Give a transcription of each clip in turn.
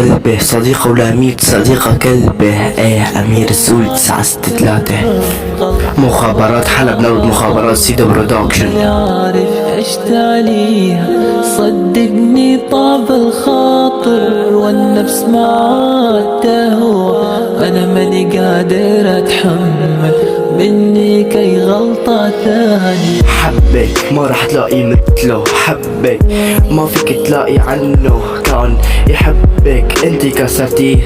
كلبه، صديقة ولا 100 صديقة كلبه. ايه امير السوري 963. مخابرات حلب، نود مخابرات سيدو برودكشن. عارف ايش تعنيها، صدقني طاب الخاطر والنفس معاه تهوى. انا ماني قادر اتحمل مني كي غلطة ثانية. حبك ما راح تلاقي مثله، حبك ما فيك تلاقي عنه. كان يحبك انتي كسرتيه،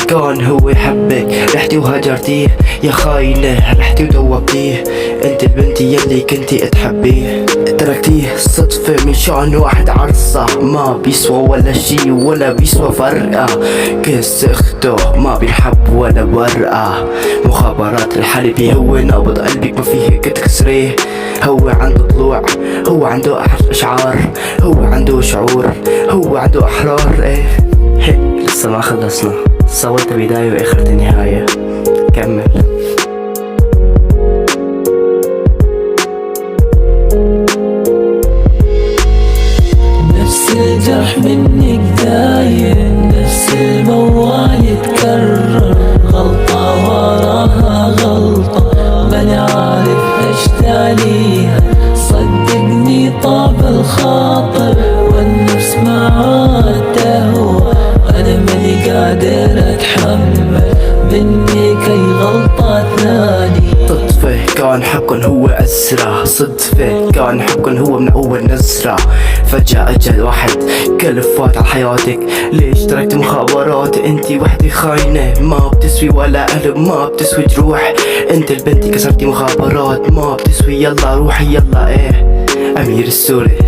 كان هو يحبك رحتي وهجرتيه. يا خاينة رحتي ودوبتيه، انت البنتي يلي كنتي تحبيه. تركتيه صدفة من شان واحد عرصة، ما بيسوى ولا شي ولا بيسوى فرقة. كيس اخته ما بينحب ولا بورقة. مخابرات الحلبي هو نابض قلبك ما فيه تكسريه. هو عنده طلوع، هو عنده اشعار، هو عنده شعور، هو عنده احرار. ايه لسه ما خلصنا، صوت بداية واخرة نهاية. كمل. نفس الجرح منك دايم، نفس الموال يتكرر، غلطة وراها غلطة ماني عارف ايش تعنيها. صدقني طاب الخاطر والنفس معاه تهوى. انا ماني قادر اتحمل مني كي غلطة ثانية. صدفة كان حبكن هو أسرة، صدفة كان حبكن هو من أول نزرة. فجأة أجل واحد كلفات على حياتك. ليش تركت مخابرات؟ انتي وحدي خاينة، ما بتسوي ولا قلب، ما بتسوي جروح. انت البنتي كسرتي مخابرات، ما بتسوي. يلا روحي يلا. ايه أمير السوري.